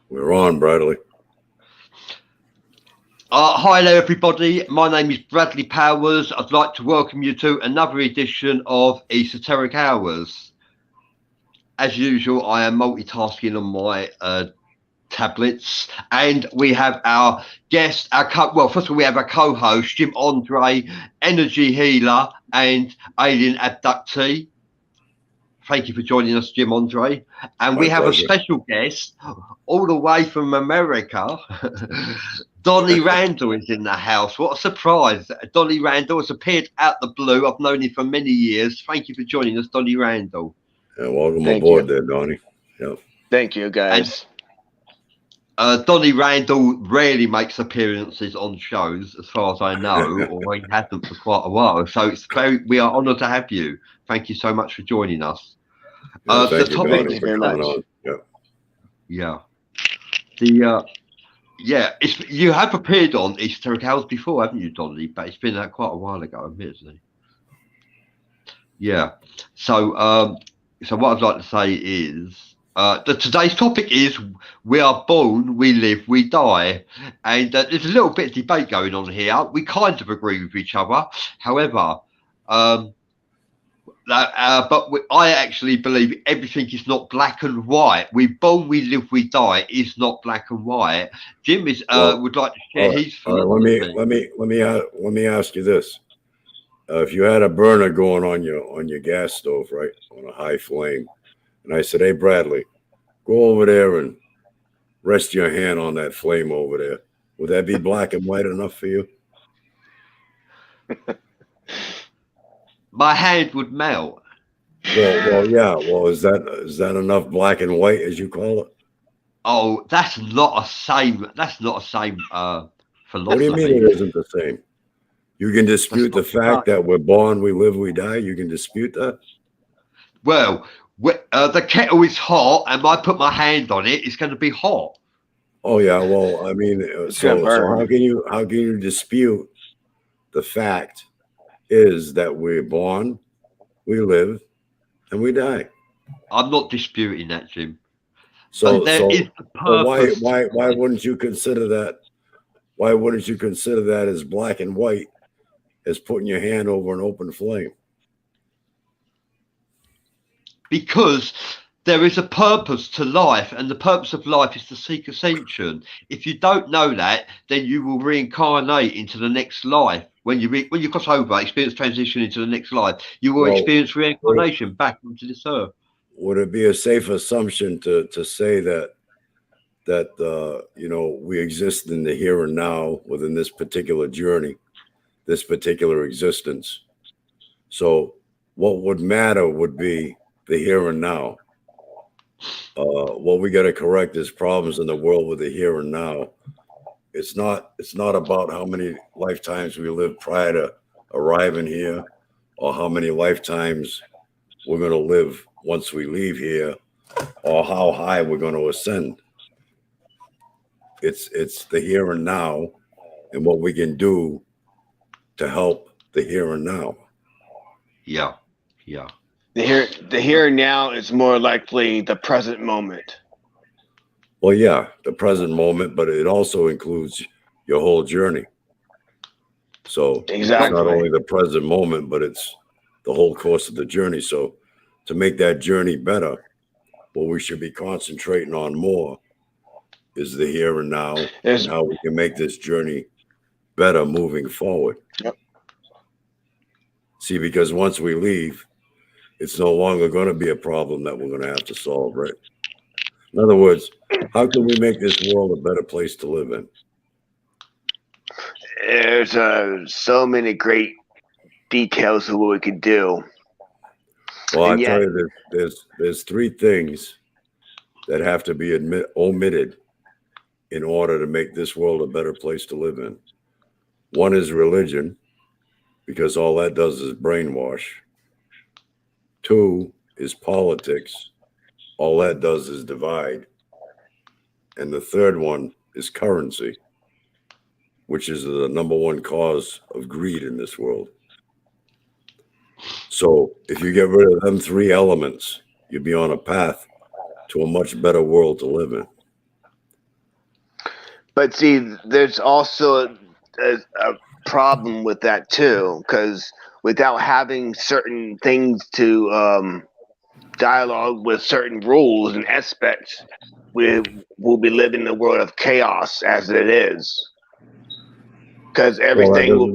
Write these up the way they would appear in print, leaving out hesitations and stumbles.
We're on, Bradley. Hi there, everybody. My name is Bradley Powers. I'd like to welcome you to another edition of Esoteric Hours. As usual, I am multitasking on my tablets, and we have our guest, well, first of all, we have our co-host, Jim Andre, energy healer and alien abductee. Thank you for joining us, Jim Andre. And we have a special guest all the way from America. Donnie Randall is in the house. What a surprise. Donnie Randall has appeared out the blue. I've known him for many years. Thank you for joining us, Donnie Randall. Yeah, welcome aboard there, Donnie. Yeah. Thank you, guys. And, Donnie Randall rarely makes appearances on shows, as far as I know, or he hasn't for quite a while. So we are honoured to have you. Thank you so much for joining us. Thank you very much. Yeah. You have appeared on Esoteric Hours before, haven't you, Donnie? But it's been quite a while ago, admittedly. Yeah. So what I'd like to say is today's topic is we are born, we live, we die, and there's a little bit of debate going on here. We kind of agree with each other, however. I actually believe everything is not black and white. We're born, we live, we die is not black and white. Jim would like to share his philosophy. Let me ask you this: if you had a burner going on your gas stove, right, on a high flame, and I said, "Hey, Bradley, go over there and rest your hand on that flame over there," would that be black and white enough for you? My hand would melt. Well, yeah. Well, is that enough black and white, as you call it? Oh, that's not a same. That's not a same philosophy. What do you mean it isn't the same? You can dispute the fact that we're born, we live, we die. You can dispute that. Well, the kettle is hot, and I put my hand on it. It's going to be hot. Oh yeah. Well, I mean, so how can you dispute the fact is that we're born, we live, and we die? I'm not disputing that, Jim. So why wouldn't you consider that? Why wouldn't you consider that as black and white, as putting your hand over an open flame? Because there is a purpose to life, and the purpose of life is to seek ascension. If you don't know that, then you will reincarnate into the next life. When you cross over, experience transition into the next life, you will experience reincarnation back into this earth. Would it be a safe assumption to say that we exist in the here and now within this particular journey, this particular existence? So what would matter would be the here and now. What we got to correct is problems in the world with the here and now. It's not about how many lifetimes we live prior to arriving here, or how many lifetimes we're going to live once we leave here, or how high we're going to ascend. It's the here and now, and what we can do to help the here and now. Yeah. The here and now is more likely the present moment. Well, yeah, the present moment, but it also includes your whole journey. So exactly. It's not only the present moment, but it's the whole course of the journey. So to make that journey better, what we should be concentrating on more is the here and now, and how we can make this journey better moving forward. Yep. See, because once we leave, it's no longer going to be a problem that we're going to have to solve, right? In other words, how can we make this world a better place to live in? there's so many great details of what we could do. Well, I And tell yet, you, there's three things that have to be omitted in order to make this world a better place to live in. One is religion, because all that does is brainwash. Two is politics. All that does is divide. And the third one is currency, which is the number one cause of greed in this world. So if you get rid of them three elements, you'd be on a path to a much better world to live in. but see, there's also a problem with that too, because without having certain things to dialogue with certain rules and aspects, we will be living in a world of chaos as it is. Because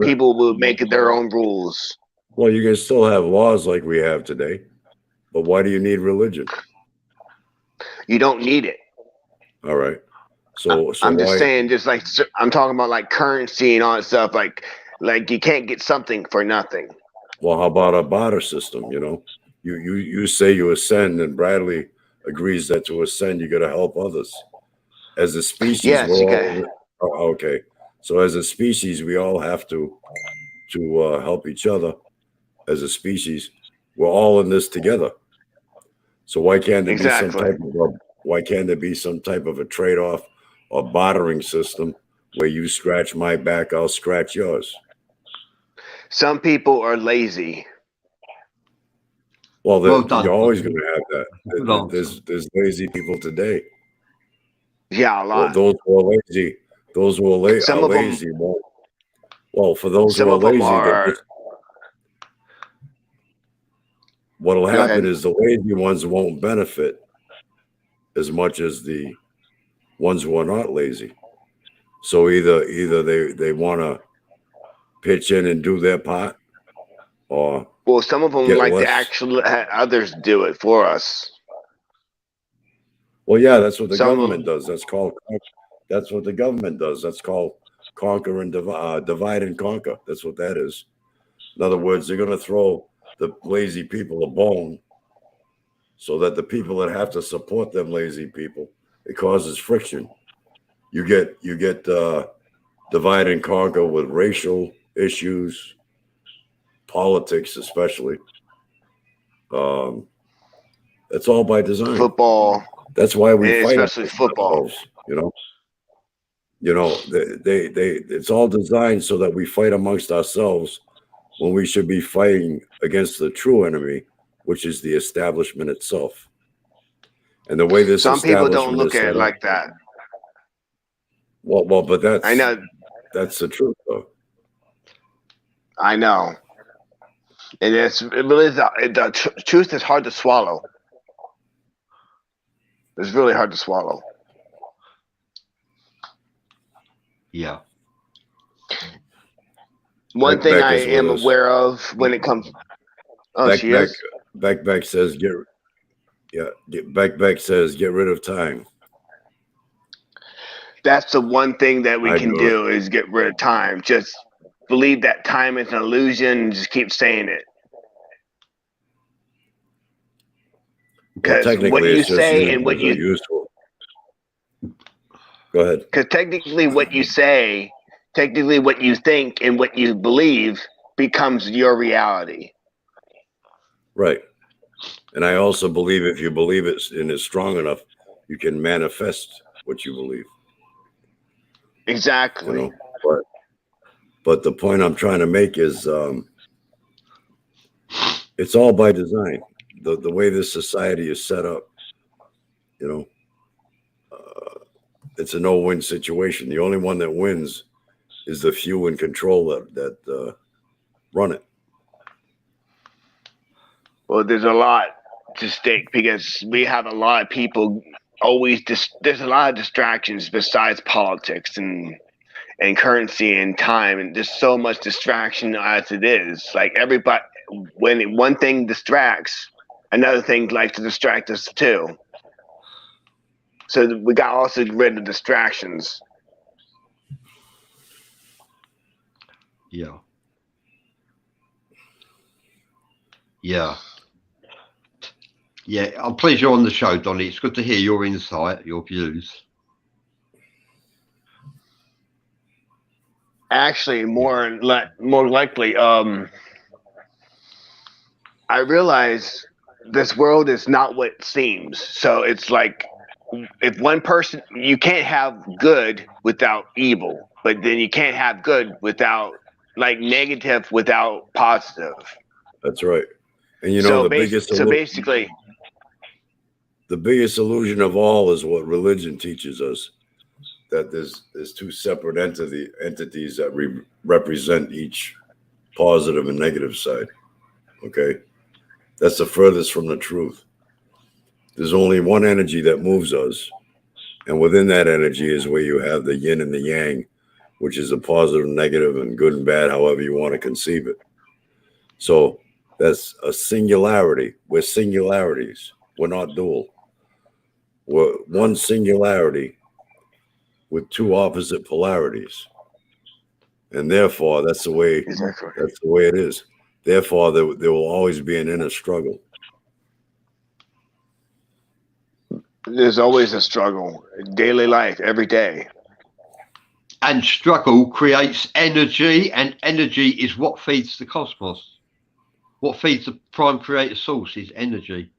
people will make their own rules. Well, you can still have laws like we have today, but why do you need religion? You don't need it. All right. So I'm just why? saying, just like I'm talking about, like currency and all that stuff. Like you can't get something for nothing. Well, how about a barter system? You know, you say you ascend, and Bradley agrees that to ascend, you got to help others. As a species, Yes, we're you all can. okay. So as a species, we all have to help each other. As a species, we're all in this together. So why can't there be some type of a trade-off or bartering system where you scratch my back, I'll scratch yours? Some people are lazy. Well, Well done. you're always going to have that. Good answer. There's lazy people today. Yeah, a Well, lot. those who are lazy, Some are of them. lazy. Well, for those Some who are of them lazy, are. what'll Go happen ahead. is the lazy ones won't benefit as much as the ones who are not lazy. So either they want to pitch in and do their part, or Well, some of them get like to less. actually have others do it for us. Well, yeah, that's what the Some of government does. That's what the government does. That's called conquer and divide and conquer. That's what that is. In other words, they're going to throw the lazy people a bone so that the people that have to support them lazy people, it causes friction. You get divide and conquer with racial issues, politics especially. That's all by design. football, That's why we fight especially football. ourselves, they it's all designed so that we fight amongst ourselves when we should be fighting against the true enemy, which is the establishment itself. And the way this Some people don't establishment look is at set it up, like that. well, but I know. that's the truth, though. I know. And it really is. The truth is hard to swallow. It's really hard to swallow. Yeah. One thing Beck I is with am us. aware of when it comes. Oh, she is. Beck says Beck says get rid of time. That's the one thing that we I can do it. do is get rid of time. Just believe that time is an illusion and just keep saying it. Well, Because technically, what you it's just say used and what as a you useful. Go ahead. because technically what you say, technically what you think and what you believe becomes your reality. Right. And I also believe if you believe it and it's strong enough, you can manifest what you believe. Exactly. But the point I'm trying to make is it's all by design. The way this society is set up, it's a no-win situation. The only one that wins is the few in control that run it. Well, there's a lot to stake because we have a lot of people there's a lot of distractions besides politics and currency and time, and there's so much distraction as it is. Like everybody, when one thing distracts, another thing likes to distract us too. So we got also rid of distractions. Yeah. Yeah. Yeah. I'm pleased you're on the show, Donny. It's good to hear your insight, your views. Actually, more likely, I realize this world is not what it seems. So it's like, if one person, you can't have good without evil, but then you can't have good without, like, negative without positive. That's right. And you know, So, the biggest basically, the biggest illusion of all is what religion teaches us, that there's two separate entities that represent each positive and negative side. Okay, that's the furthest from the truth. There's only one energy that moves us, and within that energy is where you have the yin and the yang, which is the positive, negative, and good and bad, however you want to conceive it. So that's a singularity. We're singularities. We're not dual. We're one singularity with two opposite polarities, and therefore that's the way it is. Therefore, there will always be an inner struggle. there's always a struggle, daily life, every day. And struggle creates energy, and energy is what feeds the cosmos. What feeds the prime creator source is energy.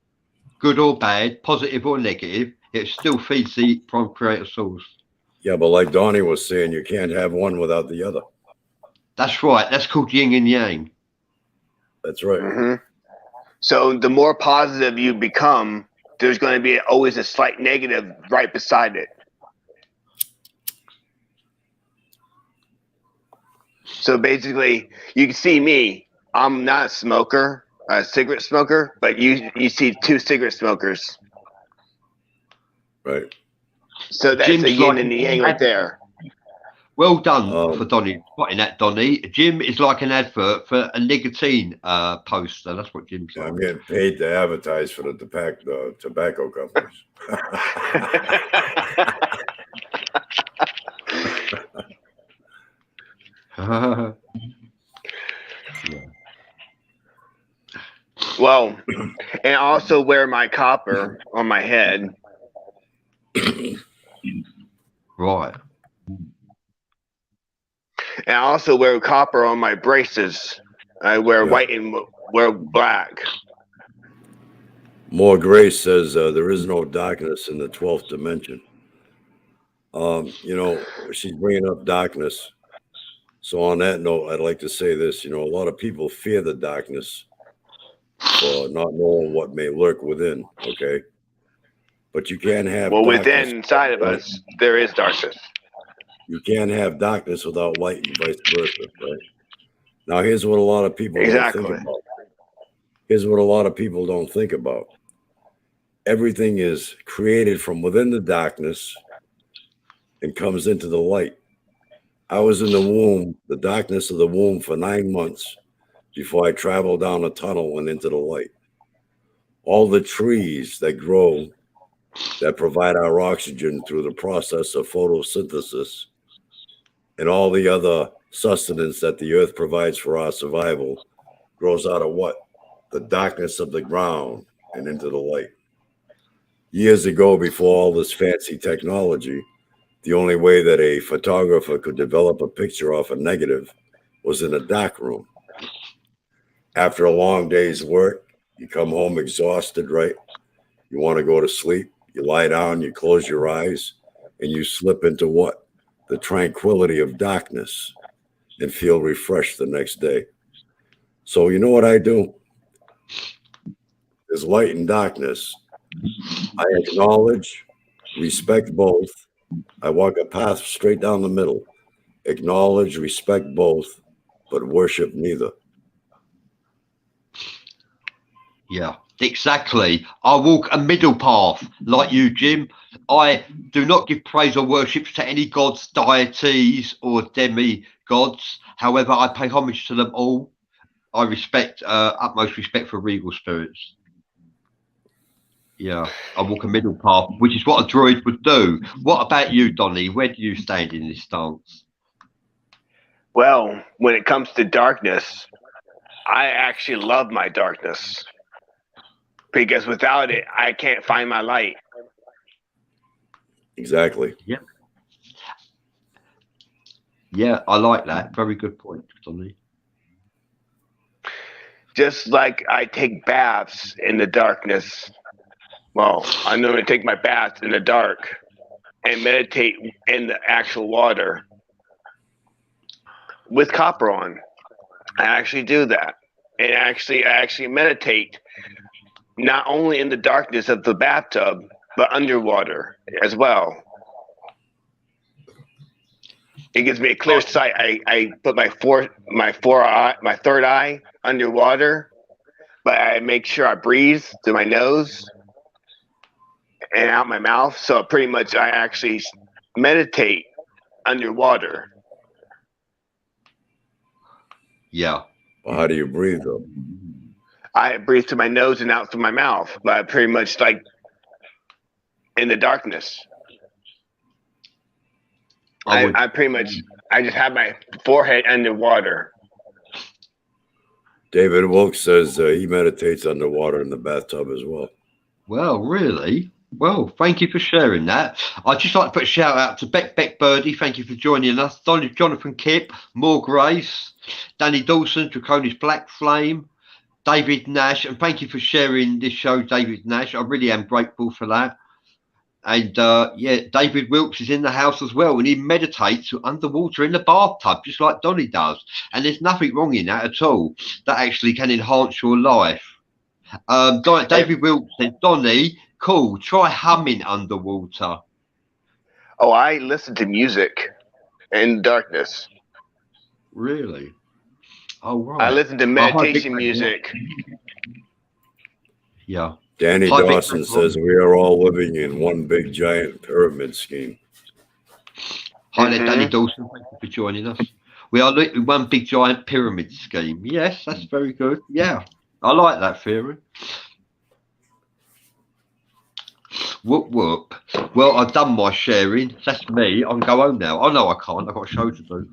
Good or bad, positive or negative, it still feeds the prime creator source. Yeah, but like Donnie was saying, you can't have one without the other. That's right. That's called yin and yang. That's right. Mm-hmm. So the more positive you become, there's going to be always a slight negative right beside it. So basically, you can see me. I'm not a smoker, a cigarette smoker, but you see two cigarette smokers. Right. So that's Jim's a yin like and the yang right there. Well done for Donny spotting that, Donny. Jim is like an advert for a nicotine poster. That's what Jim's like. I'm getting paid to advertise for the tobacco companies. Well, and I also wear my copper on my head. Right. And I also wear copper on my braces. I wear white and wear black. More Grace says there is no darkness in the 12th dimension. You know, she's bringing up darkness. So on that note, I'd like to say this. You know, a lot of people fear the darkness for not knowing what may lurk within. Okay, but you can't have within inside of us, there is darkness. You can't have darkness without light, and vice versa. Right? Now, here's what a lot of people don't think about. Here's what a lot of people don't think about. Everything is created from within the darkness and comes into the light. I was in the womb, the darkness of the womb, for 9 months before I traveled down a tunnel and into the light. All the trees that grow, that provide our oxygen through the process of photosynthesis, and all the other sustenance that the earth provides for our survival, grows out of what? The darkness of the ground and into the light. Years ago, before all this fancy technology, the only way that a photographer could develop a picture off a negative was in a dark room. After a long day's work, you come home exhausted, right? You want to go to sleep. You lie down, you close your eyes, and you slip into what? The tranquility of darkness, and feel refreshed the next day. So you know what I do? There's light and darkness. I acknowledge, respect both. I walk a path straight down the middle. Acknowledge, respect both, but worship neither. Yeah, exactly. I walk a middle path like you, Jim. I do not give praise or worship to any gods, deities, or demigods. However, I pay homage to them all. I respect, utmost respect for regal spirits. Yeah, I walk a middle path, which is what a druid would do. What about you, Donny? Where do you stand in this stance? Well, when it comes to darkness, I actually love my darkness because without it, I can't find my light. Exactly. Yeah, I like that. Very good point, Donny. Just like I take baths in the darkness. Well, I normally take my baths in the dark and meditate in the actual water with copper on. I actually do that. And I actually meditate not only in the darkness of the bathtub, but underwater as well. It gives me a clear sight. I put my third eye underwater, but I make sure I breathe through my nose and out my mouth. So pretty much I actually meditate underwater. Yeah. Well, how do you breathe though? I breathe through my nose and out through my mouth, but pretty much like in the darkness. I pretty much I just have my forehead underwater. David Wilkes says he meditates underwater in the bathtub as well. Well, really? Well, thank you for sharing that. I'd just like to put a shout out to Beck Birdie. Thank you for joining us. Jonathan Kipp, More Grace, Danny Dawson, Draconis Black Flame, David Nash, and thank you for sharing this show, David Nash. I really am grateful for that. And yeah, David Wilkes is in the house as well, and he meditates underwater in the bathtub, just like Donny does. And there's nothing wrong in that at all. That actually can enhance your life. David Wilkes said, Donny, cool, try humming underwater. Oh, I listen to music in darkness. Really? Oh, right. I listen to meditation music. Yeah. Danny Dawson says we are all living in one big giant pyramid scheme. Hi there, Danny Dawson. Thank you for joining us. We are in one big giant pyramid scheme. Yes, that's very good. Yeah, I like that theory. Whoop whoop. Well, I've done my sharing. That's me. I can go home now. Oh no, I can't. I've got a show to do.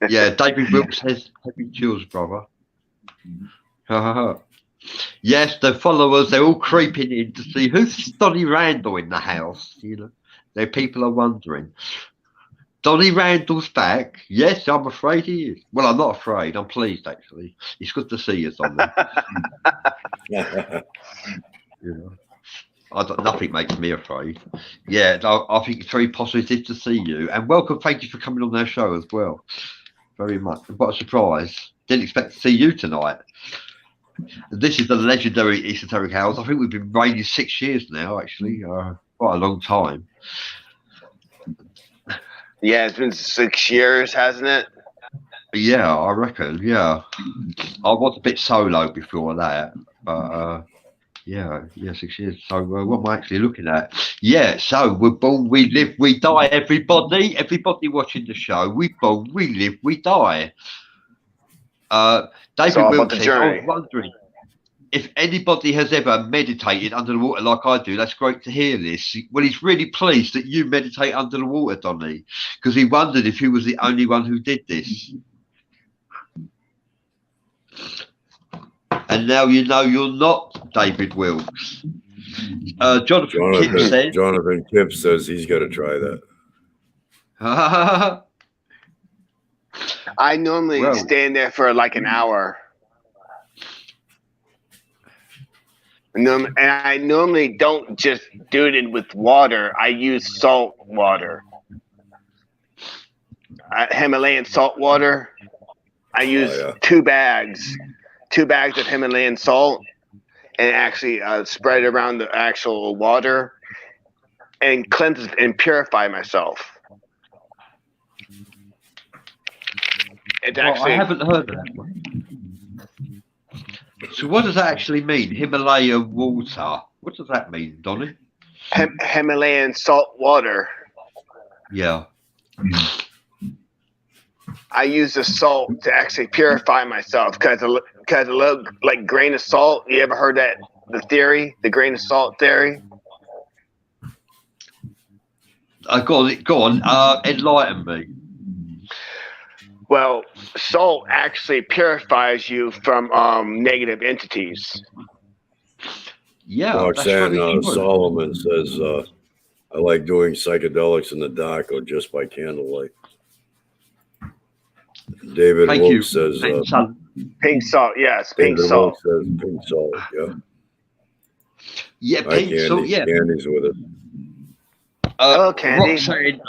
Yeah, David Wilkes says heavy chills, brother. Yes, the followers, they're all creeping in to see who's Donny Randall in the house. You know, their people are wondering. Donny Randall's back. Yes, I'm afraid he is. Well, I'm not afraid. I'm pleased, actually. It's good to see you, Donny. You know, nothing makes me afraid. Yeah, I think it's very positive to see you. And welcome. Thank you for coming on our show as well. Very much. What a surprise. Didn't expect to see you tonight. This is the legendary Esoteric Hours. I think we've been running 6 years now, actually. Quite a long time. Yeah, it's been 6 years, hasn't it? Yeah, I reckon. Yeah. I was a bit solo before that. But yeah, 6 years. So what am I actually looking at? Yeah, so we're born, we live, we die, everybody. Everybody watching the show. We born, we live, we die. David Wilkes says, I was wondering if anybody has ever meditated under the water like I do. That's great to hear this. Well, he's really pleased that you meditate under the water, Donny, because he wondered if he was the only one who did this. And now you know you're not David Wilkes. Jonathan Kipp says he's got to try that. I normally stand there for like an hour. And I normally don't just do it with water. I use salt water. Himalayan salt water. I use 2 bags of Himalayan salt and actually spread it around the actual water and cleanse and purify myself. It's actually, I haven't heard of that one. So what does that actually mean? Himalayan water. What does that mean, Donny? Himalayan salt water. Yeah. I use the salt to actually purify myself because a little like grain of salt. You ever heard the grain of salt theory? Go on. Enlighten me. Well, salt actually purifies you from negative entities. Yeah, that's Roxanne very true. Solomon says, I like doing psychedelics in the dark or just by candlelight. David Thank Wilk you. says, Pink salt, yes, pink David salt. Wilk says pink salt. Yeah. Yeah, Hi, pink salt. Candy. Yeah. Candy's with us. Hello, Candy.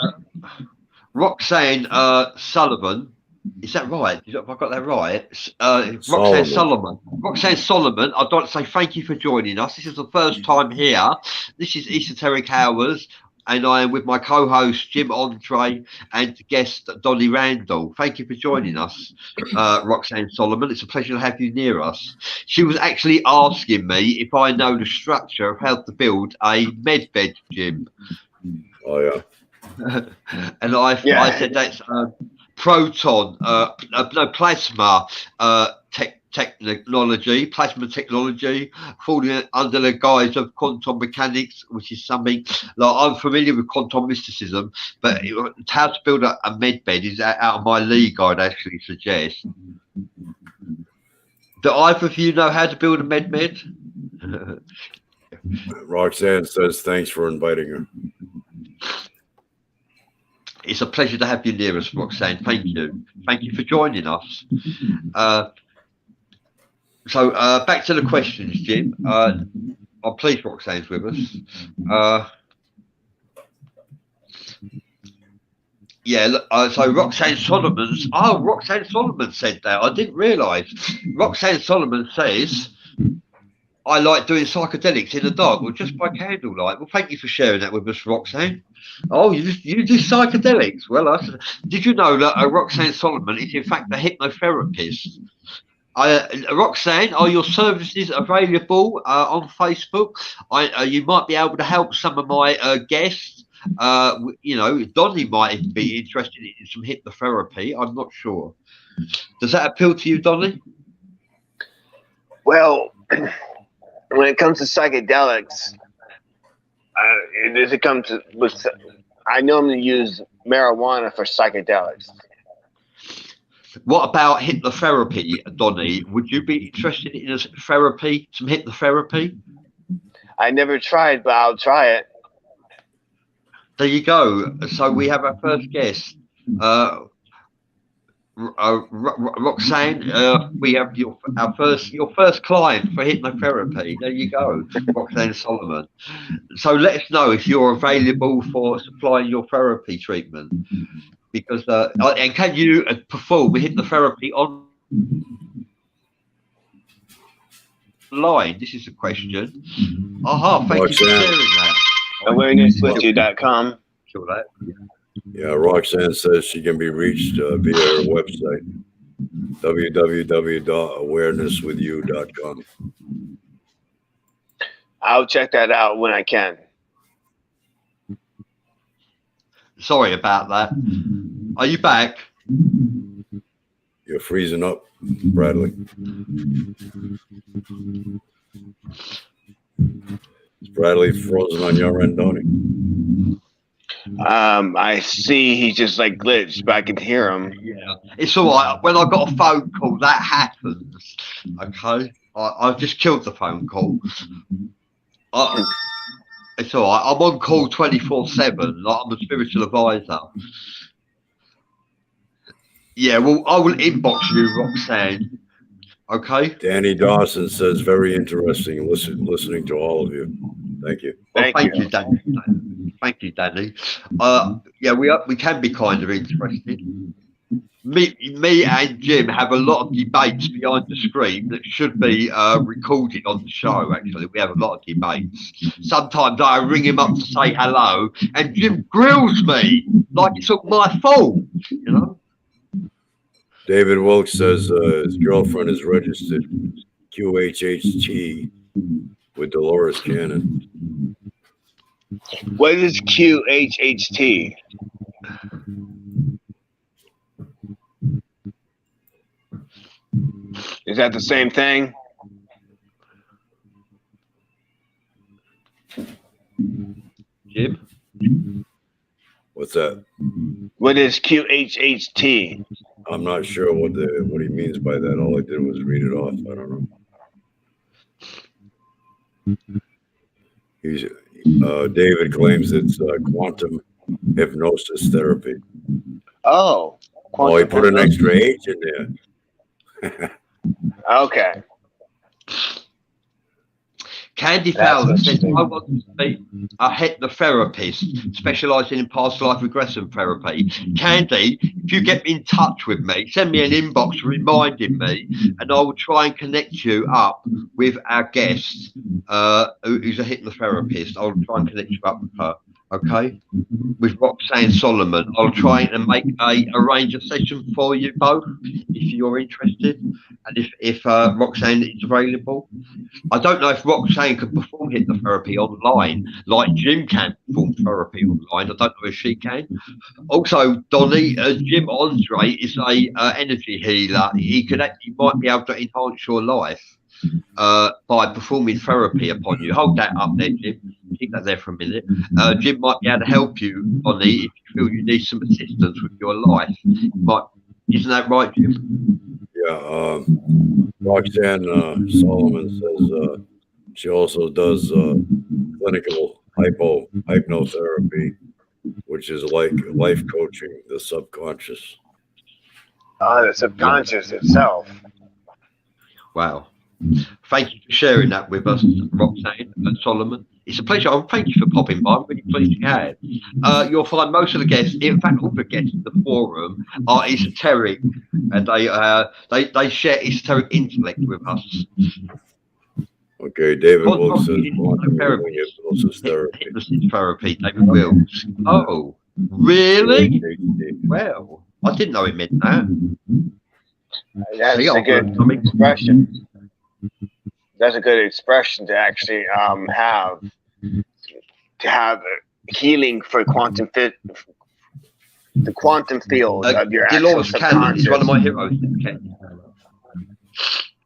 Roxanne Sullivan. Is that right? Have I got that right? Solomon. Roxanne Solomon. Roxanne Solomon, I'd like to say thank you for joining us. This is the first time here. This is Esoteric Hours, and I am with my co-host Jim Andre and guest Donnie Randall. Thank you for joining us, Roxanne Solomon. It's a pleasure to have you near us. She was actually asking me if I know the structure of how to build a med bed, Jim. Oh, yeah. And I said that's proton, no, plasma technology, falling under the guise of quantum mechanics, which is something like I'm familiar with quantum mysticism, but how to build a med bed is out of my league, I'd actually suggest. Do either of you know how to build a med bed? Roxanne says, thanks for inviting her. It's a pleasure to have you near us, Roxanne. Thank you. Thank you for joining us. So back to the questions, Jim. I'm pleased Roxanne's with us. So Roxanne Solomon said that. I didn't realise. Roxanne Solomon says, I like doing psychedelics in the dark, or just by candlelight. Well, thank you for sharing that with us, Roxanne. Oh, you do psychedelics? Well, did you know that Roxanne Solomon is in fact a hypnotherapist? Roxanne, are your services available on Facebook? You might be able to help some of my guests. Donnie might be interested in some hypnotherapy. I'm not sure. Does that appeal to you, Donnie? Well, when it comes to psychedelics, I normally use marijuana for psychedelics. What about hypnotherapy, Donnie? Would you be interested in some hypnotherapy? I never tried, but I'll try it. There you go. So we have our first guest. Roxanne, we have your first client for hypnotherapy. There you go, Roxanne Solomon. So let us know if you're available for supplying your therapy treatment, because and can you perform hypnotherapy online? This is a question. Thank you for sharing that. Awarenesswithyou.com. Sure that. Yeah, Roxanne says she can be reached via her website, www.awarenesswithyou.com. I'll check that out when I can. Sorry about that. Are you back? You're freezing up, Bradley. Is Bradley frozen on your end, Donnie? I see he just like glitched, but I can hear him. Yeah, it's all right. When I got a phone call, that happens. Okay, I just killed the phone call. It's all right. I'm on call 24/7. Like I'm a spiritual advisor. Yeah, well, I will inbox you, Roxanne. Okay. Danny Dawson says, very interesting listening to all of you. Thank you. Thank you, Danny. Thank you, Danny. Yeah, we can be kind of interested. Me and Jim have a lot of debates behind the screen that should be recorded on the show. Actually, we have a lot of debates. Sometimes I ring him up to say hello, and Jim grills me like it's all my fault. You know. David Wilkes says his girlfriend is registered QHHT with Dolores Cannon. What is QHHT? Is that the same thing? Jim? What's that? What is QHHT? I'm not sure what he means by that. All I did was read it off. I don't know. He's David claims it's quantum hypnosis therapy. Oh, Oh, he put an hypnosis. extra H in there. Okay. Candy Fowler says, I want to be a hypnotherapist specialising in past life regression therapy. Candy, if you get in touch with me, send me an inbox reminding me, and I will try and connect you up with our guest, who's a hypnotherapist. I'll try and connect you up with her, okay? With Roxanne Solomon. I'll try and arrange a session for you both if you're interested, and if Roxanne is available. I don't know if Roxanne can perform hypnotherapy online like Jim can perform therapy online. I don't know if she can. Also, Donnie, Jim Andre is a energy healer. He might be able to enhance your life by performing therapy upon you. Hold that up there, Jim. Keep that there for a minute. Jim might be able to help you, Donnie, if you feel you need some assistance with your life. Isn't that right, Jim? Yeah. Roxanne Solomon says she also does clinical hypnotherapy, which is like life coaching, the subconscious. The subconscious itself. Wow. Thank you for sharing that with us, Roxanne and Solomon. It's a pleasure. Thank you for popping by. I'm really pleased you had. You'll find most of the guests, in fact, all the guests in the forum are esoteric, and they share esoteric intellect with us. Okay, David Wilkes says hypnosis therapy. David Wilkes. Oh, really? Well, I didn't know it meant that. That's a good expression. That's a good expression to actually have healing for quantum the quantum field of your actual Dolores Cannon is one of my heroes.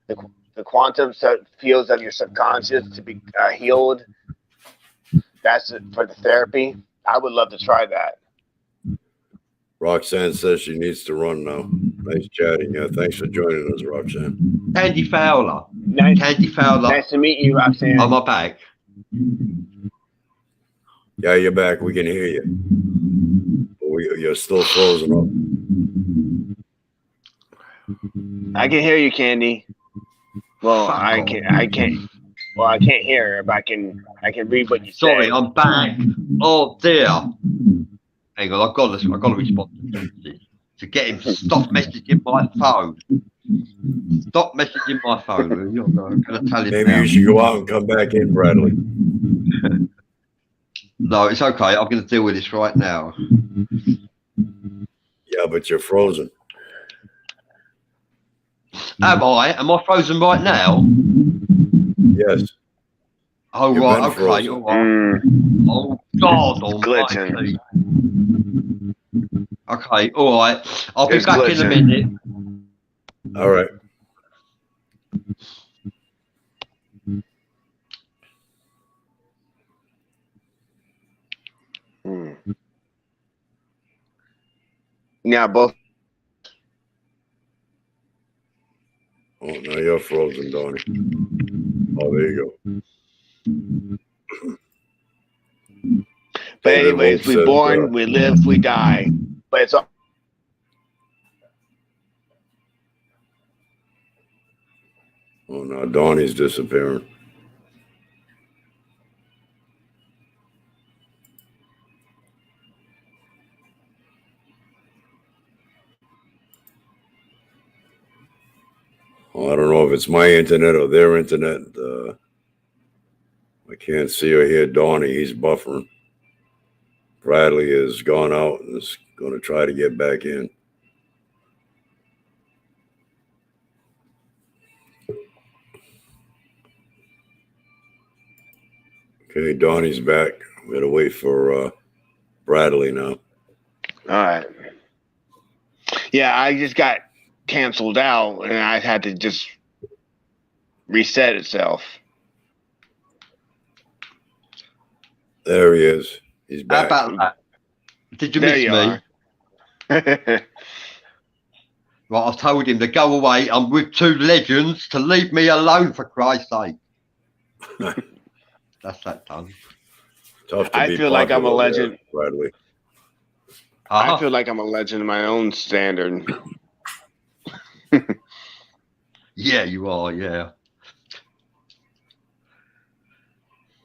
The quantum fields of your subconscious to be healed. That's it for the therapy. I would love to try that. Roxanne says she needs to run now. Nice chatting. Yeah, thanks for joining us, Roxanne. Candy Fowler. Candy Fowler. Nice to meet you, Roxanne. On my back. Yeah, you're back. We can hear you. But you're still frozen up. I can hear you, Candy. Well, I can't. Well, I can't hear her, but I can read what you say. Sorry, I'm back. Oh dear. Hang on, I've got to respond to get him to stop messaging my phone. Stop messaging my phone. I'm going to tell him. Maybe you should go out and come back in, Bradley. No, it's okay. I'm going to deal with this right now. Yeah, but you're frozen. Am I? Am I frozen right now? Yes. Oh, You've right. Okay. Frozen. All right. Oh, God. Glitching. Okay. All right. I'll be back in a minute. All right. Yeah, both. Oh, now you're frozen, Donnie. Oh, there you go. But anyways, we're born, we live, we die. But it's all. Oh, no, Donnie's disappearing. Well, I don't know if it's my internet or their internet. I can't see or hear Donnie. He's buffering. Bradley has gone out and is going to try to get back in. Okay, Donnie's back. We got to wait for Bradley now. All right. Yeah, I just got canceled out and I had to just reset itself. There he is. He's back. How about that? Did you There miss you me? are. Right, I've told him to go away. I'm with two legends to leave me alone, for Christ's sake. That's that done. Tough to I be feel like I'm a popular there, legend. Bradley. I feel like I'm a legend in my own standard. Yeah, you are, yeah.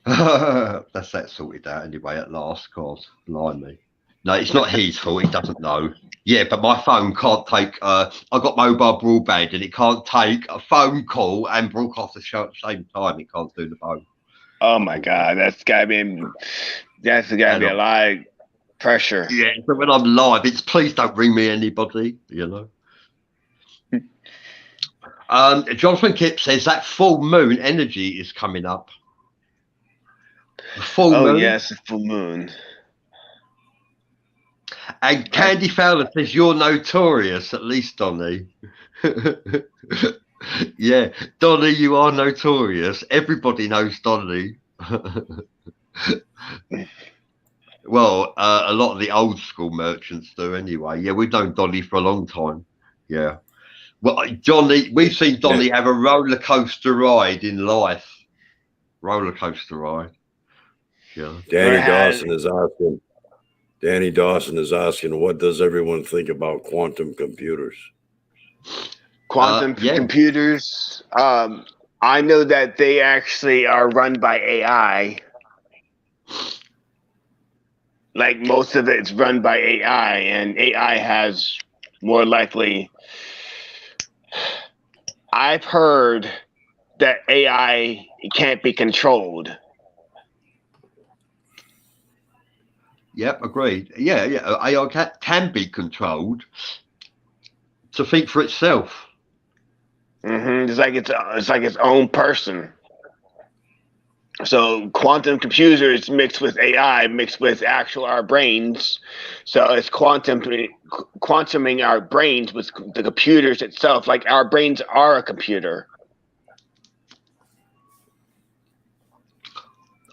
That's that sorted out anyway at last, God, blimey. No, it's not his fault, he doesn't know. Yeah, but my phone can't take, I got mobile broadband and it can't take a phone call and broadcast the show at the same time. It can't do the phone. Oh my God, that's gotta be a lot of pressure. Yeah, but when I'm live, it's please don't ring me anybody, you know. Jonathan Kip says that full moon energy is coming up. The full moon. Yes, the full moon. And Candy Fowler says you're notorious, at least Donny. Yeah, Donny, you are notorious. Everybody knows Donny. Well, a lot of the old school merchants do anyway. Yeah, we've known Donny for a long time. Yeah. Well, Donny, we've seen Donny have a roller coaster ride in life. Roller coaster ride. Yeah. Danny Dawson is asking, what does everyone think about quantum computers? Quantum computers. I know that they actually are run by AI. Like most of it's run by AI, and AI has more likely. I've heard that AI can't be controlled. Yep, agreed. Yeah, AI can be controlled to think for itself. It's like its own person. So quantum computers mixed with AI, mixed with our brains. So it's quantuming our brains with the computers itself. Like our brains are a computer.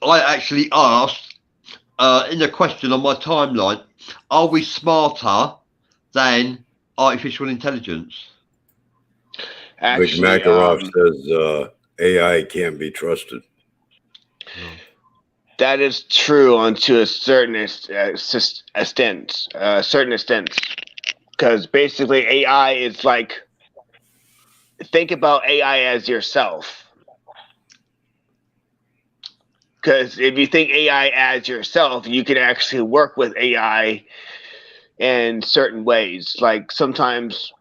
I actually asked in a question on my timeline, are we smarter than artificial intelligence? Vic Makarov says AI can't be trusted. That is true to a certain extent, because basically AI is like, think about AI as yourself. Because if you think AI as yourself, you can actually work with AI in certain ways. Like sometimes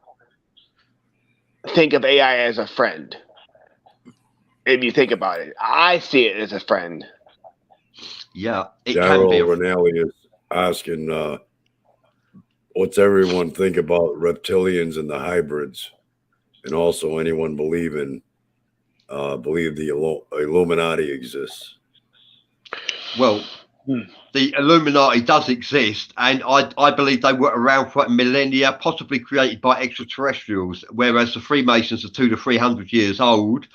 think of AI as a friend. If you think about it, I see it as a friend. Yeah, it Daryl can be. Ranelli is asking, what's everyone think about reptilians and the hybrids? And also anyone believe the Illuminati exists? Well, the Illuminati does exist, and I believe they were around for millennia, possibly created by extraterrestrials, whereas the Freemasons are 200 to 300 years old,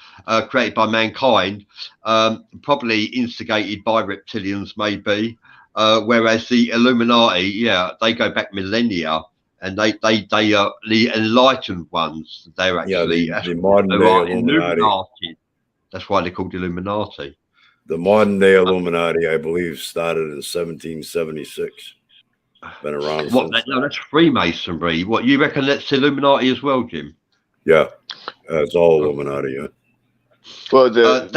created by mankind, probably instigated by reptilians, maybe. Whereas the Illuminati, they go back millennia, and they are the enlightened ones. They're actually the modern day Illuminati. That's why they're called Illuminati. The modern day Illuminati, I believe, started in 1776. Been around since. No, that's Freemasonry. What, you reckon that's Illuminati as well, Jim? Yeah, it's all Illuminati. Yeah. Well, I'd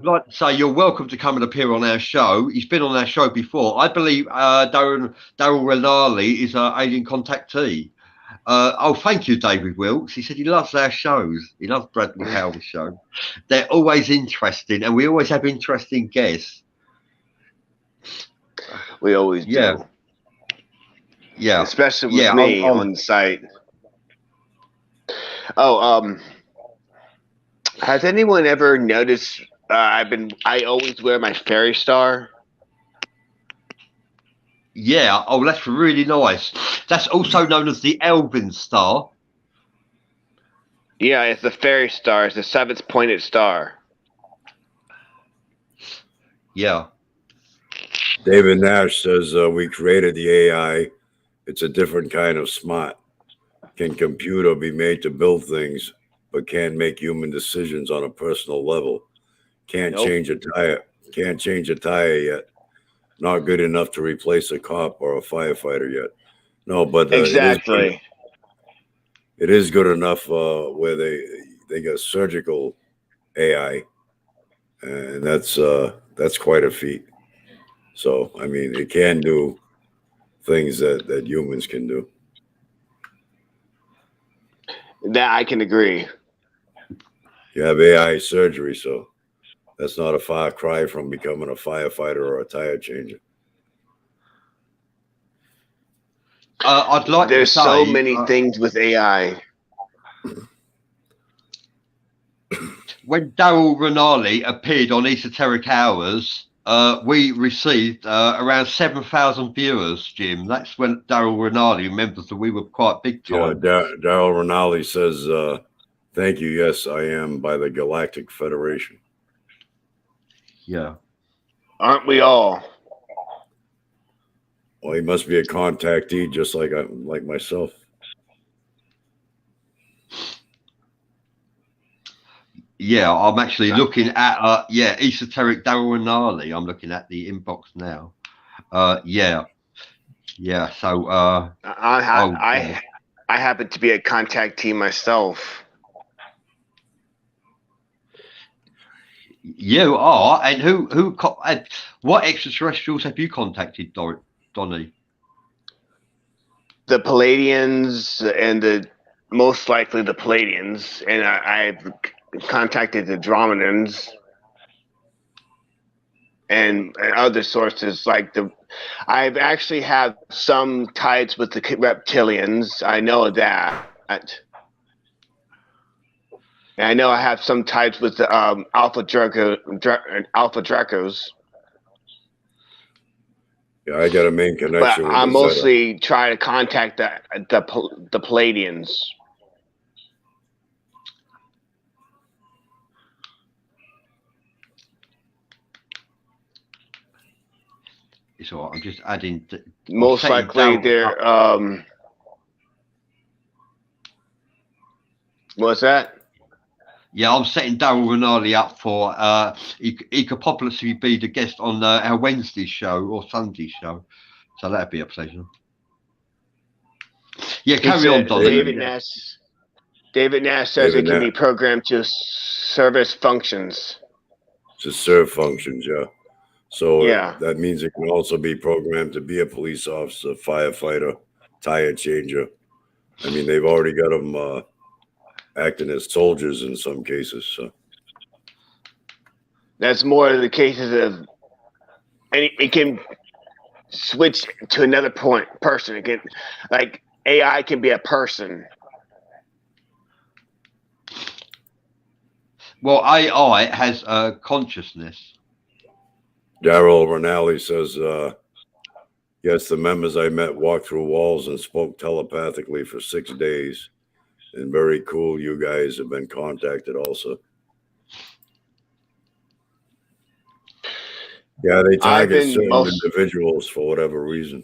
like to say you're welcome to come and appear on our show. He's been on our show before. I believe Daryl Renali is our alien contactee. Thank you, David Wilkes. He said he loves our shows. He loves Bradley Powell's show. They're always interesting, and we always have interesting guests. We always do. Yeah, especially with me on the site. Has anyone ever noticed? I always wear my fairy star. Yeah. Oh, that's really nice. That's also known as the Elven star. Yeah, it's the fairy star. It's the seventh pointed star. Yeah. David Nash says we created the AI. It's a different kind of smart. Can computer be made to build things, but can't make human decisions on a personal level? Can't Nope. change a tire. Can't change a tire yet. Not good enough to replace a cop or a firefighter yet. No, but Exactly. it is good enough where they got surgical AI, and that's quite a feat. So I mean, it can do things that humans can do. That I can agree. You have AI surgery, so that's not a far cry from becoming a firefighter or a tire changer. I'd like There's to say, so many things with AI. when Daryl Renali appeared on Esoteric Hours, we received around 7,000 viewers, Jim. That's when Daryl Renali remembers that we were quite big Yeah, time. Daryl Renali says, "Thank you. Yes, I am by the Galactic Federation." Yeah. Aren't we all? Well, he must be a contactee, just like myself. Yeah, I'm actually looking at Esoteric Daryl Renali. I'm looking at the inbox now. Yeah. So I happen to be a contactee myself. you are, and what extraterrestrials have you contacted, Donnie? The Palladians and most likely the Palladians, and I've contacted the Dromedans and other sources like I've actually have some ties with the reptilians. I know that. And I know I have some ties with the Alpha Dracos. Yeah, I got a main But connection with I the Zeta. mostly try to contact the Palladians. It's all right. I'm just adding. Most likely they're what's that? Yeah, I'm setting Daryl Renali up for he could possibly be the guest on our Wednesday show or Sunday show, so that'd be a pleasure. Yeah, carry on, Donnie. David Nash says it can be programmed to service functions. To serve functions, yeah. So Yeah. that means it can also be programmed to be a police officer, firefighter, tire changer. I mean, they've already got them acting as soldiers in some cases. So that's more of the cases of, and it can switch to another person. It can, like AI can be a person. Well, AI has a consciousness. Daryl Renali says, yes, the members I met walked through walls and spoke telepathically for 6 days. And very cool. You guys have been contacted also. Yeah, they target certain individuals for whatever reason.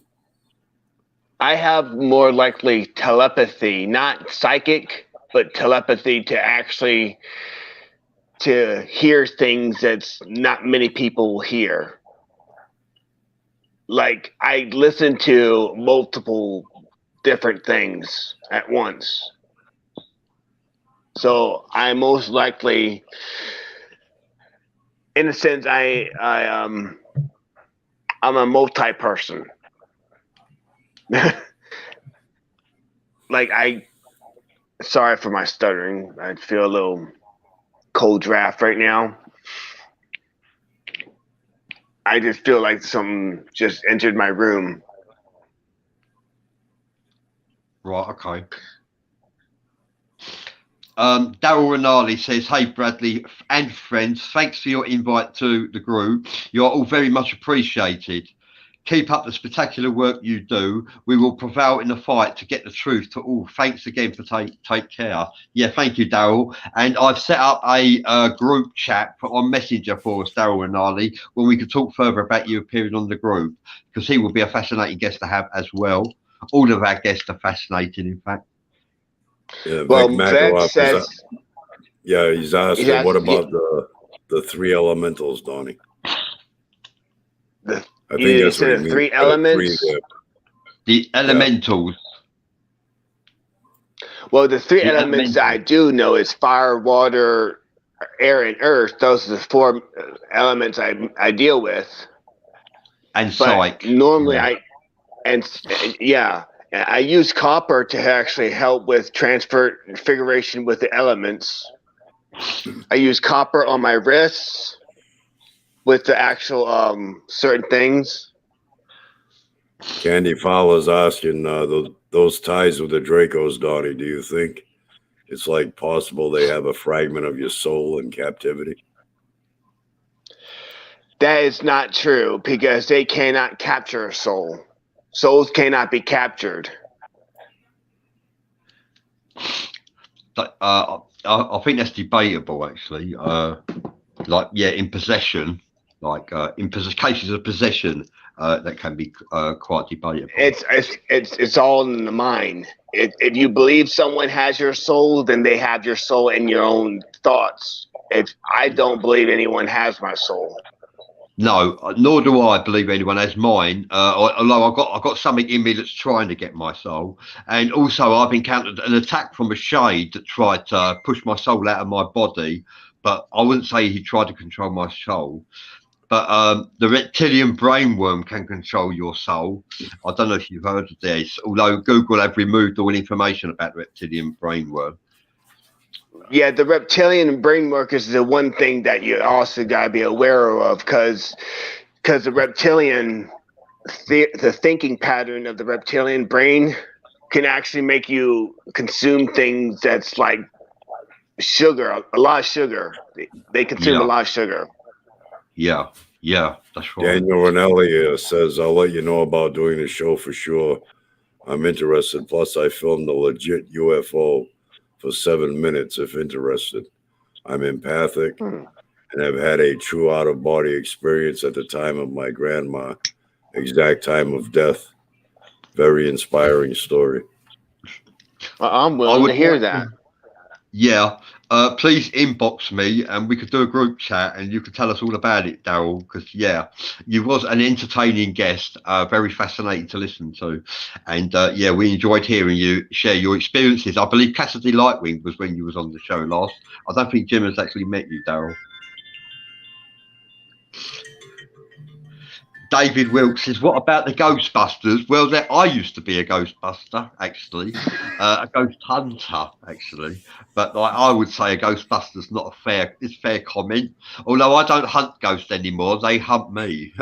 I have more likely telepathy, not psychic, but telepathy to hear things that's not many people hear. Like I listen to multiple different things at once. So I most likely, in a sense, I'm a multi-person. Sorry for my stuttering. I feel a little cold draft right now. I just feel like something just entered my room. Right, okay. Daryl Renali says, hey, Bradley and friends, thanks for your invite to the group. You're all very much appreciated. Keep up the spectacular work you do. We will prevail in the fight to get the truth to all. Thanks again for take care. Yeah, thank you, Daryl. And I've set up a group chat on Messenger for us, Daryl and Ali, when we can talk further about you appearing on the group, because he will be a fascinating guest to have as well. All of our guests are fascinating, in fact. Yeah, Well, Vic Veg Makarov says he's asking, what about the three elementals, Donnie? I think that's what he means. Three elements. The elementals. Well, the three elements that I do know is fire, water, air, and earth. Those are the four elements I deal with. And psych. Normally, I use copper to actually help with transfiguration with the elements. I use copper on my wrists with the actual certain things. Candy Fowler's asking those ties with the Dracos, Donnie. Do you think it's like possible they have a fragment of your soul in captivity? That is not true because they cannot capture a soul. Souls cannot be captured. I think that's debatable, actually. In possession, in cases of possession, that can be quite debatable. It's all in the mind. If you believe someone has your soul, then they have your soul in your own thoughts. I don't believe anyone has my soul. No, nor do I believe anyone has mine. Although I've got something in me that's trying to get my soul, and also I've encountered an attack from a shade that tried to push my soul out of my body. But I wouldn't say he tried to control my soul. But the reptilian brainworm can control your soul. I don't know if you've heard of this, although Google have removed all information about the reptilian brainworm. Yeah, the reptilian brain workers is the one thing that you also got to be aware of because the reptilian, the thinking pattern of the reptilian brain can actually make you consume things that's like sugar, a lot of sugar. They consume a lot of sugar. Yeah, that's right. Daniel Ranelli says, I'll let you know about doing the show for sure. I'm interested. Plus, I filmed a legit UFO for 7 minutes if interested. I'm empathic and have had a true out-of-body experience at the time of my grandma, exact time of death. Very inspiring story. I'm willing to hear that. Yeah, please inbox me and we could do a group chat and you could tell us all about it, Daryl, because you was an entertaining guest, very fascinating to listen to, and we enjoyed hearing you share your experiences. I believe Cassidy Lightwing was when you was on the show last. I don't think Jim has actually met you, Daryl. David Wilkes says, what about the Ghostbusters? Well, I used to be a Ghostbuster, actually, a ghost hunter, actually. But I would say a Ghostbuster's not a fair comment. Although I don't hunt ghosts anymore, they hunt me.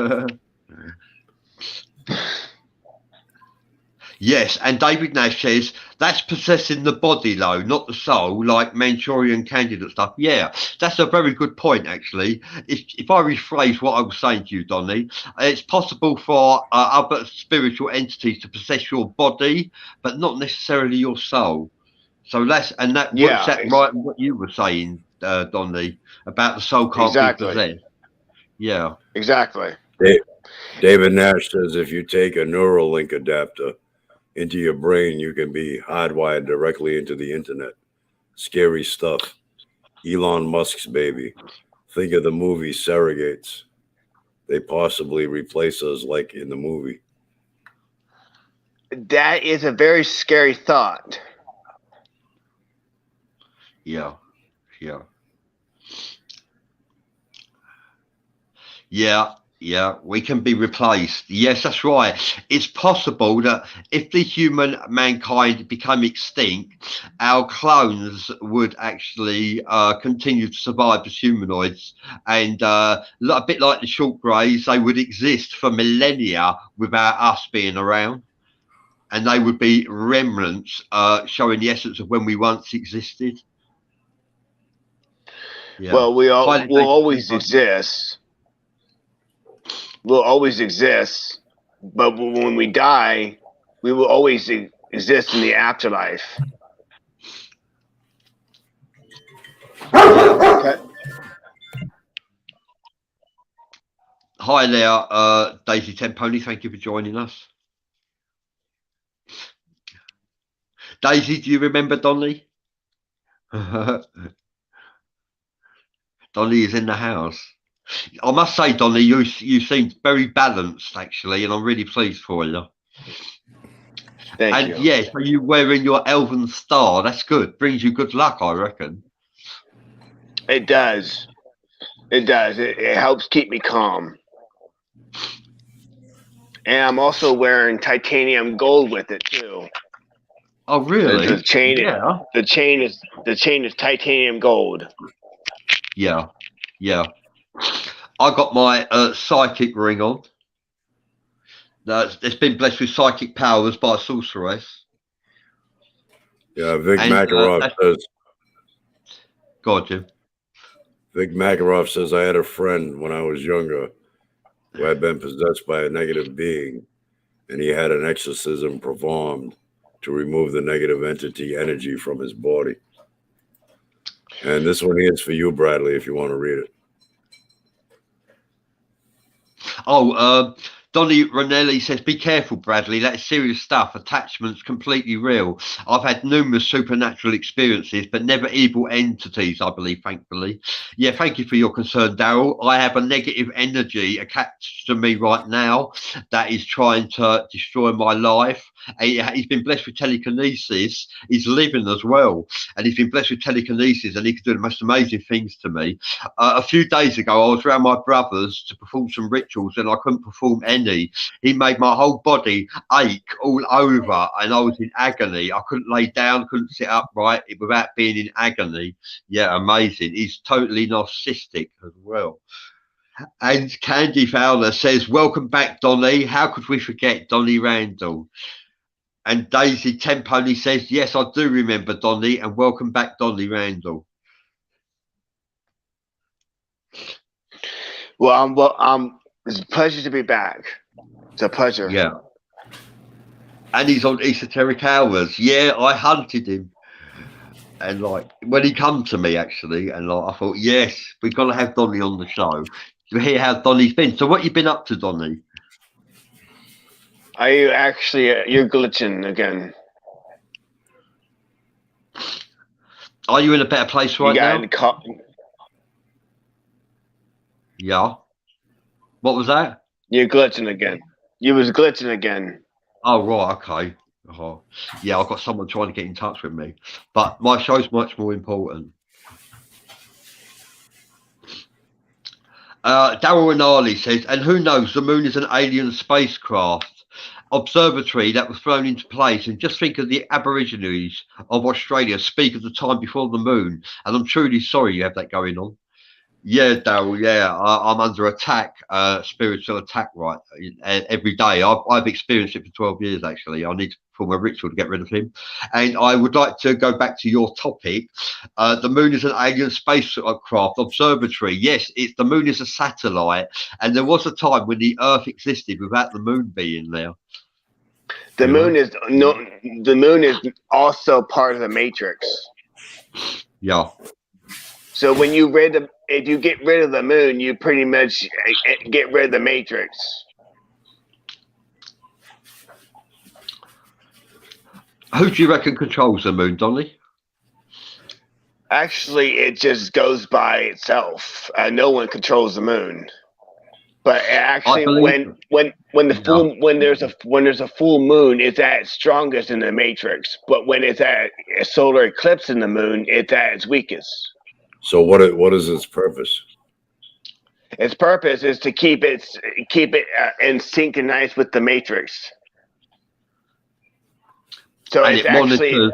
Yes, and David Nash says, that's possessing the body, though, not the soul, like Manchurian Candidate stuff. Yeah, that's a very good point, actually. If I rephrase what I was saying to you, Donnie, it's possible for other spiritual entities to possess your body, but not necessarily your soul. So works out right in what you were saying, Donnie, about the soul can't be possessed. Yeah. Exactly. David Nash says, if you take a Neuralink adapter into your brain, you can be hardwired directly into the internet. Scary stuff. Elon Musk's baby. Think of the movie Surrogates. They possibly replace us like in the movie. That is a very scary thought. Yeah. Yeah, we can be replaced. Yes, that's right. It's possible that if the mankind become extinct, our clones would actually continue to survive as humanoids, and a bit like the short greys, they would exist for millennia without us being around, and they would be remnants showing the essence of when we once existed. Yeah. Well, we'll always exist. Will always exist. but when we die, we will always exist in the afterlife. Yeah. Okay. Hi there, Daisy Temponi. Thank you for joining us. Daisy, do you remember Donny? Donny is in the house. I must say, Donny, you seem very balanced actually, and I'm really pleased for you. Thank And you. yes, are you wearing your elven star? That's good. Brings you good luck, I reckon. It does. It does. It helps keep me calm. And I'm also wearing titanium gold with it too. Oh, really? The chain, Yeah. the chain is titanium gold. Yeah. Yeah. I got my psychic ring on. It's been blessed with psychic powers by a sorceress. Yeah, Vic And Makarov says. God, Jim. Vic Makarov says I had a friend when I was younger who had been possessed by a negative being, and he had an exorcism performed to remove the negative entity energy from his body. And this one is for you, Bradley, if you want to read it. Oh, Donny Ranelli says, be careful, Bradley. That's serious stuff. Attachment's completely real. I've had numerous supernatural experiences, but never evil entities, I believe, thankfully. Yeah, thank you for your concern, Daryl. I have a negative energy attached to me right now that is trying to destroy my life. He's been blessed with telekinesis. He's living as well. And he's been blessed with telekinesis, and he can do the most amazing things to me. A few days ago, I was around my brothers to perform some rituals, and I couldn't perform any. He made my whole body ache all over, and I was in agony. I couldn't lay down, couldn't sit upright without being in agony. Yeah, amazing. He's totally narcissistic as well. And Candy Fowler says, welcome back, Donny. How could we forget Donny Randall? And Daisy Temponi says, yes, I do remember Donny, and welcome back, Donny Randall. Well, it's a pleasure to be back. It's a pleasure. Yeah. And he's on Esoteric Hours. Yeah, I hunted him. And like when he come to me actually, and like I thought, yes, we've got to have Donny on the show to hear how Donny's been. So what you been up to, Donny? Are you actually? You're glitching again. Are you in a better place right now? Yeah. What was that? You're glitching again. You was glitching again. Oh right, okay. Yeah, I've got someone trying to get in touch with me, but my show's much more important. Daryl Anali says, and who knows, the moon is an alien spacecraft observatory that was thrown into place. And just think of the Aborigines of Australia speak of the time before the moon. And I'm truly sorry you have that going on. Yeah, Daryl, yeah, I'm under attack, spiritual attack right every day. I've experienced it for 12 years, actually. I need to perform a ritual to get rid of him. And I would like to go back to your topic. The moon is an alien spacecraft observatory. Yes, the moon is a satellite. And there was a time when the Earth existed without the moon being there. The moon is also part of the matrix. Yeah. So when if you get rid of the moon, you pretty much get rid of the matrix. Who do you reckon controls the moon, Donny? Actually, it just goes by itself. No one controls the moon. But actually, when there's a full moon, it's at its strongest in the matrix. But when it's at a solar eclipse in the moon, it's at its weakest. So what is its purpose? Its purpose is to keep it in synchronized with the matrix. So and it's it actually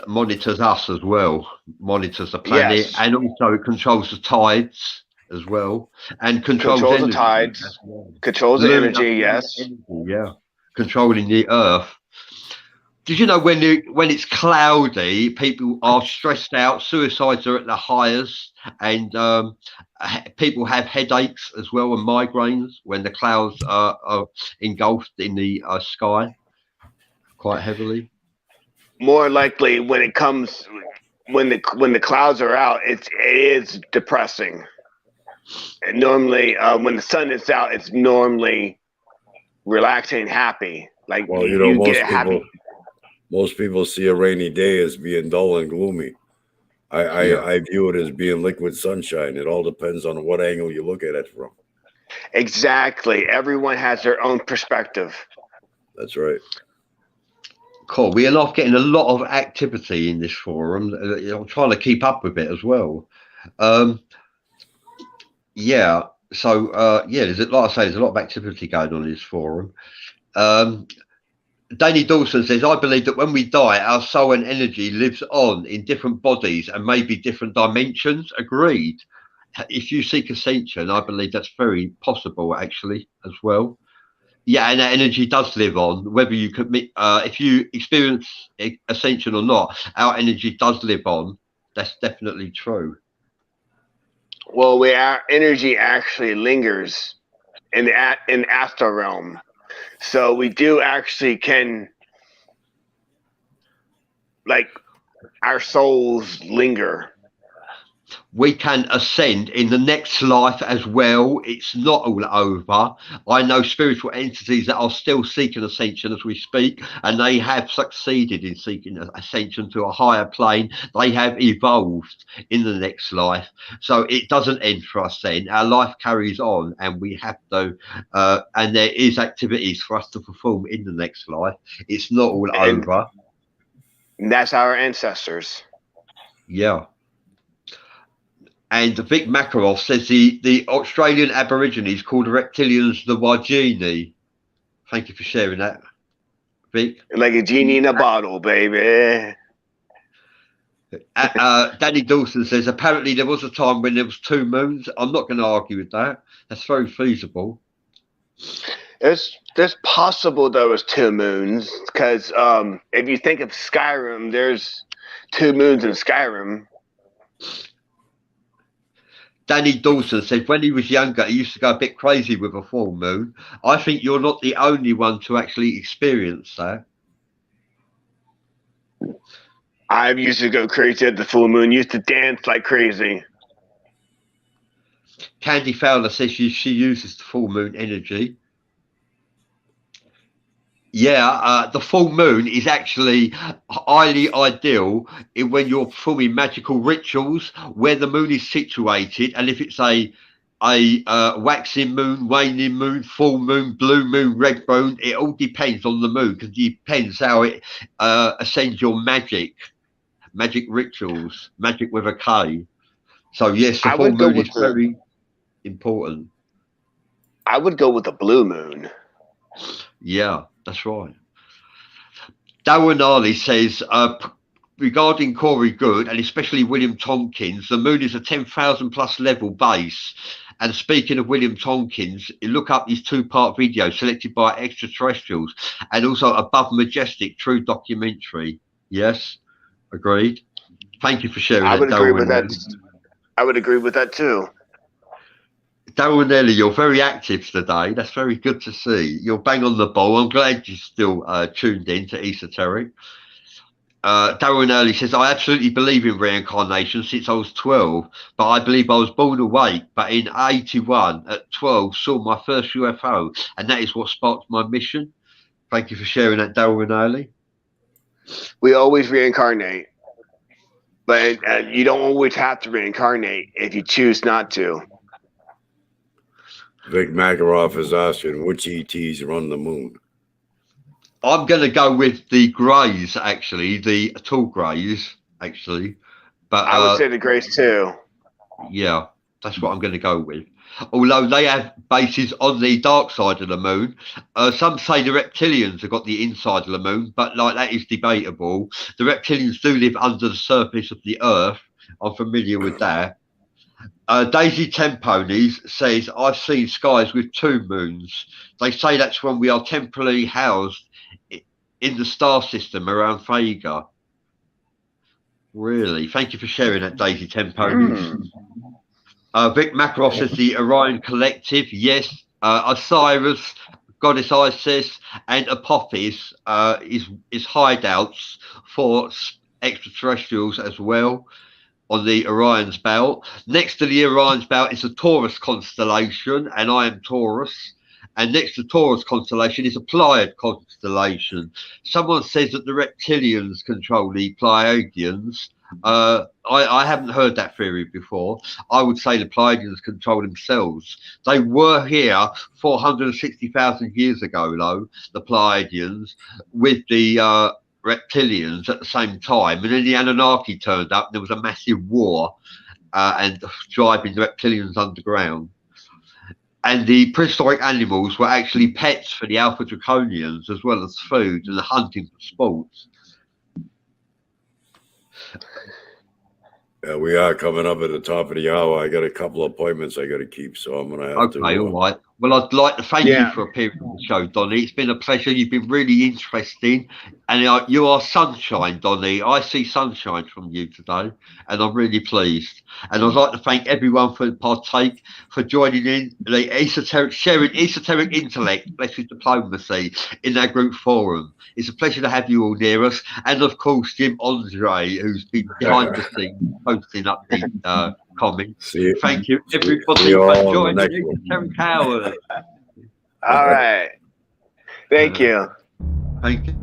monitors us as well, monitors the planet, yes. And also it controls the tides as well, and controls the tides, controls the energy. Yes, yeah, controlling the Earth. Did you know when it's cloudy, people are stressed out, suicides are at the highest, and people have headaches as well and migraines when the clouds are engulfed in the sky quite heavily. More likely, when it comes when the clouds are out, it is depressing. And normally, when the sun is out, it's normally relaxing, happy. Like Well, you know, you get happy. most people see a rainy day as being dull and gloomy. I view it as being liquid sunshine. It all depends on what angle you look at it from. Exactly. Everyone has their own perspective. That's right. Cool. We are not getting a lot of activity in this forum. I'm trying to keep up with it as well. Yeah. So yeah, like I say, there's a lot of activity going on in this forum. Danny Dawson says, I believe that when we die, our soul and energy lives on in different bodies and maybe different dimensions. Agreed. If you seek ascension, I believe that's very possible, actually, as well. Yeah, and that energy does live on, whether you commit, if you experience ascension or not, our energy does live on. That's definitely true. Well, our energy actually lingers in the astral realm. So we do actually can, like, our souls linger. We can ascend in the next life as well. It's not all over. I know spiritual entities that are still seeking ascension as we speak, and they have succeeded in seeking ascension to a higher plane. They have evolved in the next life. So it doesn't end for us then. Our life carries on, and we have to, and there is activities for us to perform in the next life. It's not all over. And that's our ancestors. Yeah. And Vic Makarov says the Australian Aborigines called the reptilians the Wajini. Thank you for sharing that, Vic. Like a genie in a bottle, baby. Danny Dawson says, apparently there was a time when there was 2 moons. I'm not going to argue with that. That's very feasible. There's possible there was 2 moons, because if you think of Skyrim, there's 2 moons in Skyrim. Danny Dawson said when he was younger, he used to go a bit crazy with a full moon. I think you're not the only one to actually experience that. I used to go crazy at the full moon. Used to dance like crazy. Candy Fowler says she uses the full moon energy. Yeah, the full moon is actually highly ideal when you're performing magical rituals where the moon is situated, and if it's a waxing moon, waning moon, full moon, blue moon, red moon, it all depends on the moon, because it depends how it ascends your magic rituals, magic with a K. So yes, the full moon is very important. I would go with the blue moon. Yeah, that's right. Darren Ali says, regarding Corey Good and especially William Tompkins, the moon is a 10,000 plus level base. And speaking of William Tompkins, look up his 2-part video selected by extraterrestrials, and also Above Majestic, true documentary. Yes, agreed. Thank you for sharing that, Darren. I would agree with that too. Darren Nelly, you're very active today. That's very good to see. You're bang on the ball. I'm glad you're still tuned in to Esoteric. Darren Early says, I absolutely believe in reincarnation since I was 12, but I believe I was born awake. But in 81, at 12, saw my first UFO, and that is what sparked my mission. Thank you for sharing that, Darren Early. We always reincarnate, but you don't always have to reincarnate if you choose not to. Vic Makarov is asking which ETs are on the moon. I'm going to go with the Greys, actually, the tall Greys, actually. But I would say the Greys too. Yeah, that's what I'm going to go with. Although they have bases on the dark side of the moon, some say the reptilians have got the inside of the moon, but like that is debatable. The reptilians do live under the surface of the Earth. I'm familiar with that. Daisy Temponies says, I've seen skies with 2 moons. They say that's when we are temporarily housed in the star system around Vega. Really? Thank you for sharing that, Daisy Temponies. Vic Makaroff says the Orion Collective. Yes. Osiris, Goddess Isis, and Apophis is hideouts for extraterrestrials as well on the Orion's belt. Next to the Orion's belt is the Taurus constellation, and I am Taurus. And next to Taurus constellation is a Pleiad constellation. Someone says that the reptilians control the Pleiadians. I haven't heard that theory before. I would say the Pleiadians control themselves. They were here 460,000 years ago, though, the Pleiadians, with the reptilians at the same time. And then the Anunnaki turned up, and there was a massive war and driving the reptilians underground. And the prehistoric animals were actually pets for the Alpha Draconians, as well as food and hunting for sports. Yeah, we are coming up at the top of the hour. I got a couple of appointments I got to keep, so I'm going to have to. Okay, all right. Well, I'd like to thank you for appearing on the show, Donnie. It's been a pleasure. You've been really interesting. And you are sunshine, Donnie. I see sunshine from you today, and I'm really pleased. And I'd like to thank everyone for joining in the sharing esoteric intellect, blessed diplomacy in our group forum. It's a pleasure to have you all near us. And of course, Jim Andre, who's been behind the scenes posting up the comments. Thank you, everybody, for joining Esoteric Hours. All right. Thank you. Thank you.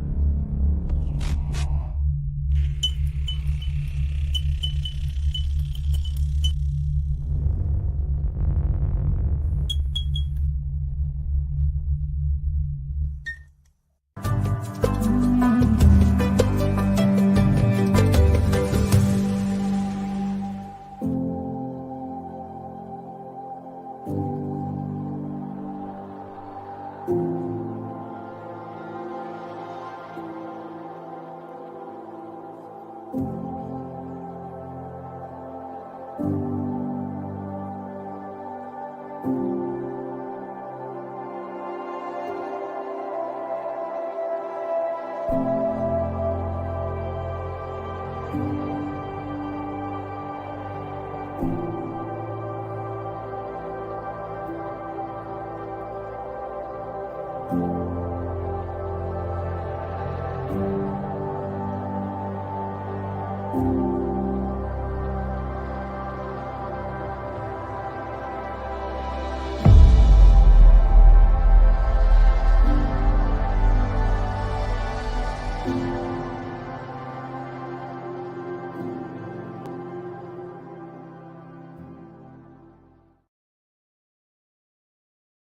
you.